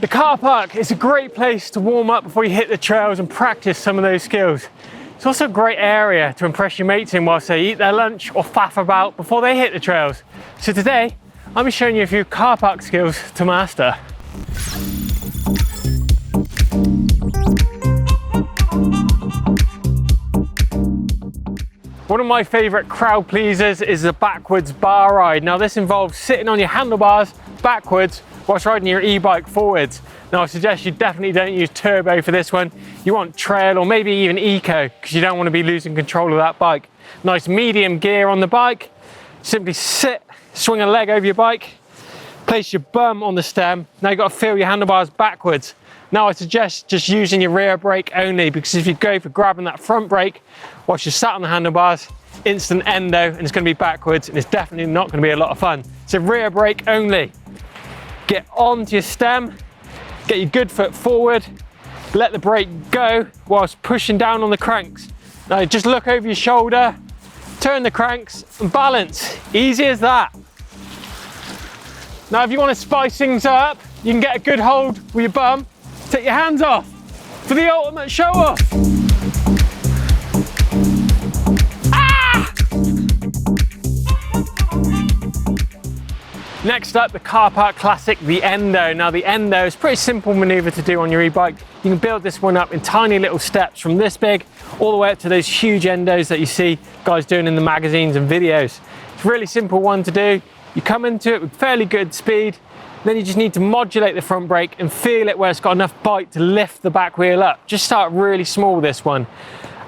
The car park is a great place to warm up before you hit the trails and practice some of those skills. It's also a great area to impress your mates in whilst they eat their lunch or faff about before they hit the trails. So today, I'll be showing you a few car park skills to master. One of my favourite crowd pleasers is the backwards bar ride. Now this involves sitting on your handlebars backwards whilst riding your e-bike forwards. Now I suggest you definitely don't use turbo for this one. You want trail or maybe even eco because you don't want to be losing control of that bike. Nice medium gear on the bike. Simply sit, swing a leg over your bike, place your bum on the stem. Now you've got to feel your handlebars backwards. Now I suggest just using your rear brake only, because if you go for grabbing that front brake whilst you're sat on the handlebars, instant endo and it's going to be backwards and it's definitely not going to be a lot of fun. So rear brake only. Get onto your stem, get your good foot forward, let the brake go whilst pushing down on the cranks. Now just look over your shoulder, turn the cranks and balance. Easy as that. Now if you want to spice things up, you can get a good hold with your bum, take your hands off for the ultimate show off. Next up, the car park classic, the endo. Now the endo is a pretty simple maneuver to do on your e-bike. You can build this one up in tiny little steps from this big all the way up to those huge endos that you see guys doing in the magazines and videos. It's a really simple one to do. You come into it with fairly good speed, then you just need to modulate the front brake and feel it where it's got enough bite to lift the back wheel up. Just start really small with this one.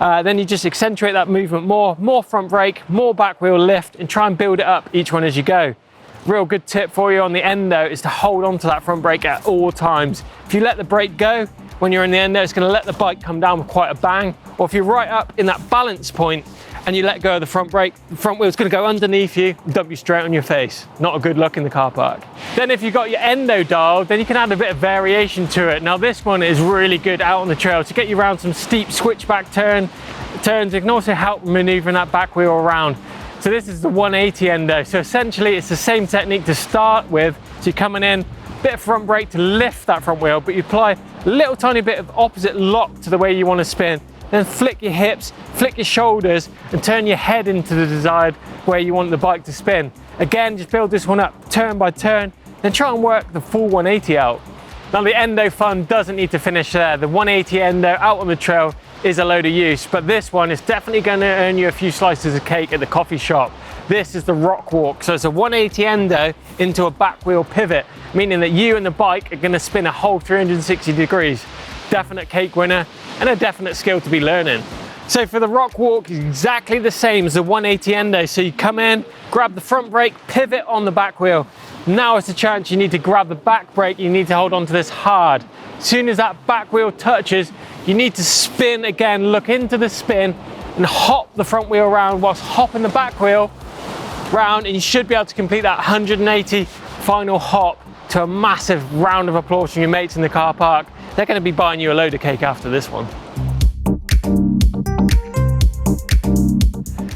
Then you just accentuate that movement more front brake, more back wheel lift, and try and build it up each one as you go. Real good tip for you on the endo is to hold on to that front brake at all times. If you let the brake go when you're in the endo, it's going to let the bike come down with quite a bang. Or if you're right up in that balance point and you let go of the front brake, the front wheel's going to go underneath you and dump you straight on your face. Not a good look in the car park. Then if you've got your endo dialed, then you can add a bit of variation to it. Now this one is really good out on the trail to get you around some steep switchback turns. It can also help maneuvering that back wheel around. So this is the 180 endo. So essentially it's the same technique to start with. So you're coming in, bit of front brake to lift that front wheel, but you apply a little tiny bit of opposite lock to the way you want to spin. Then flick your hips, flick your shoulders, and turn your head into the desired where you want the bike to spin. Again, just build this one up turn by turn, then try and work the full 180 out. Now the endo fun doesn't need to finish there. The 180 endo out on the trail is a load of use, but this one is definitely going to earn you a few slices of cake at the coffee shop. This is the rock walk. So it's a 180 endo into a back wheel pivot, meaning that you and the bike are going to spin a whole 360 degrees. Definite cake winner and a definite skill to be learning. So for the rock walk, it's exactly the same as the 180 endo. So you come in, grab the front brake, pivot on the back wheel. Now it's a chance you need to grab the back brake. You need to hold on to this hard. As soon as that back wheel touches, you need to spin again, look into the spin and hop the front wheel around whilst hopping the back wheel round, and you should be able to complete that 180 final hop to a massive round of applause from your mates in the car park. They're going to be buying you a load of cake after this one.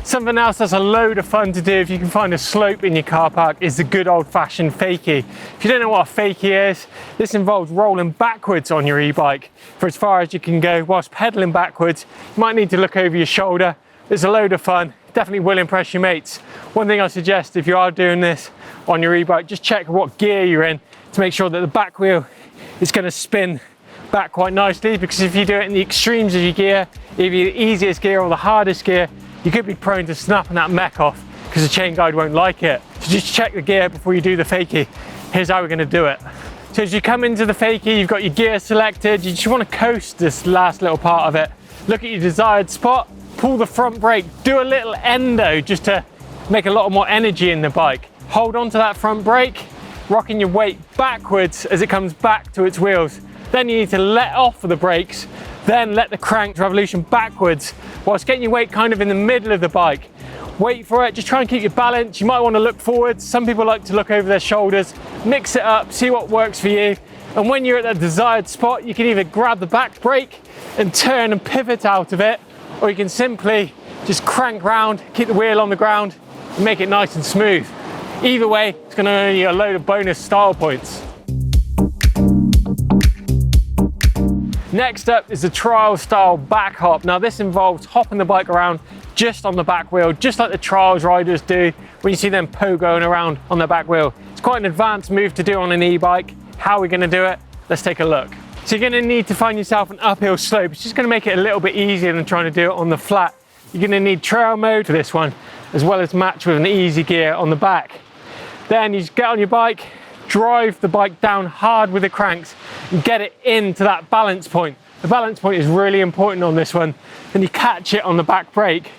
Something else that's a load of fun to do if you can find a slope in your car park is the good old-fashioned fakie. If you don't know what a fakie is, this involves rolling backwards on your e-bike for as far as you can go whilst pedaling backwards. You might need to look over your shoulder. It's a load of fun. Definitely will impress your mates. One thing I suggest if you are doing this on your e-bike, just check what gear you're in to make sure that the back wheel is going to spin back quite nicely, because if you do it in the extremes of your gear, either the easiest gear or the hardest gear, you could be prone to snapping that mech off because the chain guide won't like it. So just check the gear before you do the fakie. Here's how we're going to do it. So as you come into the fakie, you've got your gear selected. You just want to coast this last little part of it. Look at your desired spot, pull the front brake, do a little endo just to make a lot more energy in the bike. Hold on to that front brake, rocking your weight backwards as it comes back to its wheels. Then you need to let off of the brakes, then let the crank revolution backwards whilst getting your weight kind of in the middle of the bike. Wait for it, just try and keep your balance. You might want to look forwards. Some people like to look over their shoulders. Mix it up, see what works for you. And when you're at that desired spot, you can either grab the back brake and turn and pivot out of it, or you can simply just crank round, keep the wheel on the ground and make it nice and smooth. Either way, it's going to earn you a load of bonus style points. Next up is the trial style back hop. Now this involves hopping the bike around just on the back wheel, just like the trials riders do when you see them pogoing around on the back wheel. It's quite an advanced move to do on an e-bike. How are we going to do it? Let's take a look. So you're going to need to find yourself an uphill slope. It's just going to make it a little bit easier than trying to do it on the flat. You're going to need trail mode for this one, as well as match with an easy gear on the back. Then you just get on your bike, drive the bike down hard with the cranks and get it into that balance point. The balance point is really important on this one. Then you catch it on the back brake.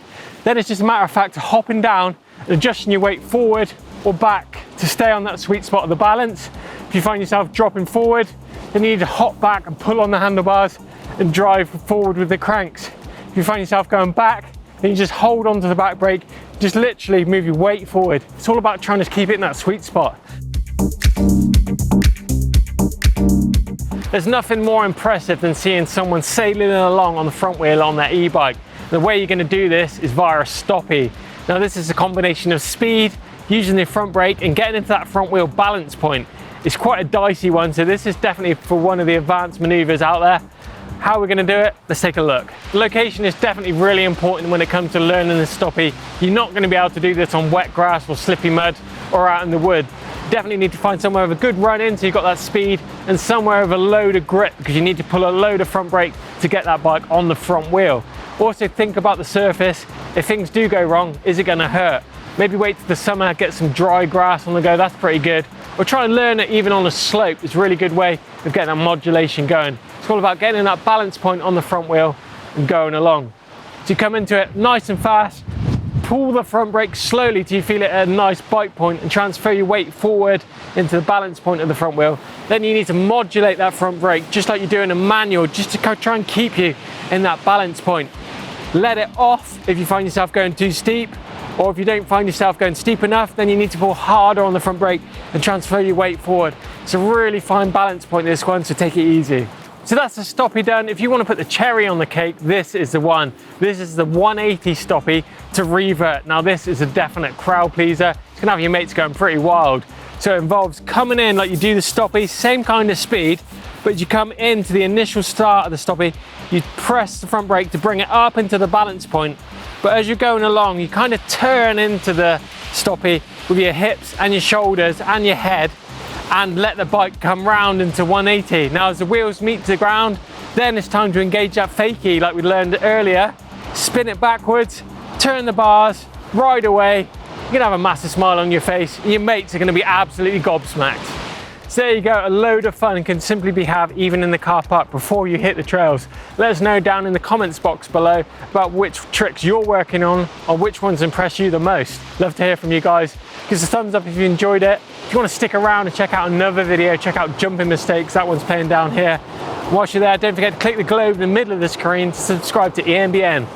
Then it's just a matter of fact of hopping down and adjusting your weight forward or back to stay on that sweet spot of the balance. If you find yourself dropping forward, then you need to hop back and pull on the handlebars and drive forward with the cranks. If you find yourself going back, then you just hold onto the back brake, just literally move your weight forward. It's all about trying to keep it in that sweet spot. There's nothing more impressive than seeing someone sailing along on the front wheel on their e-bike. The way you're going to do this is via a Stoppi. Now this is a combination of speed, using the front brake and getting into that front wheel balance point. It's quite a dicey one, so this is definitely for one of the advanced maneuvers out there. How we're going to do it? Let's take a look. The location is definitely really important when it comes to learning the Stoppi. You're not going to be able to do this on wet grass or slippy mud or out in the wood. Definitely need to find somewhere with a good run in so you've got that speed, and somewhere with a load of grip because you need to pull a load of front brake to get that bike on the front wheel. Also think about the surface. If things do go wrong, is it going to hurt? Maybe wait till the summer, get some dry grass on the go, that's pretty good. Or try and learn it even on a slope. It's a really good way of getting that modulation going. It's all about getting that balance point on the front wheel and going along. So you come into it nice and fast, pull the front brake slowly till you feel it at a nice bite point and transfer your weight forward into the balance point of the front wheel. Then you need to modulate that front brake just like you do in a manual, just to try and keep you in that balance point. Let it off if you find yourself going too steep, or if you don't find yourself going steep enough, then you need to pull harder on the front brake and transfer your weight forward. It's a really fine balance point, this one, so take it easy. So that's the Stoppi done. If you want to put the cherry on the cake, this is the one. This is the 180 Stoppi to revert. Now this is a definite crowd pleaser. It's gonna have your mates going pretty wild. So it involves coming in like you do the Stoppi, same kind of speed, but as you come into the initial start of the Stoppi, you press the front brake to bring it up into the balance point. But as you're going along, you kind of turn into the Stoppi with your hips and your shoulders and your head, and let the bike come round into 180. Now as the wheels meet the ground, then it's time to engage that fakie like we learned earlier. Spin it backwards, turn the bars, ride away. You're gonna have a massive smile on your face and your mates are gonna be absolutely gobsmacked. So there you go, a load of fun can simply be had even in the car park before you hit the trails. Let us know down in the comments box below about which tricks you're working on or which ones impress you the most. Love to hear from you guys. Give us a thumbs up if you enjoyed it. If you want to stick around and check out another video, check out Jumping Mistakes, that one's playing down here. Whilst you're there, don't forget to click the globe in the middle of the screen to subscribe to EMBN.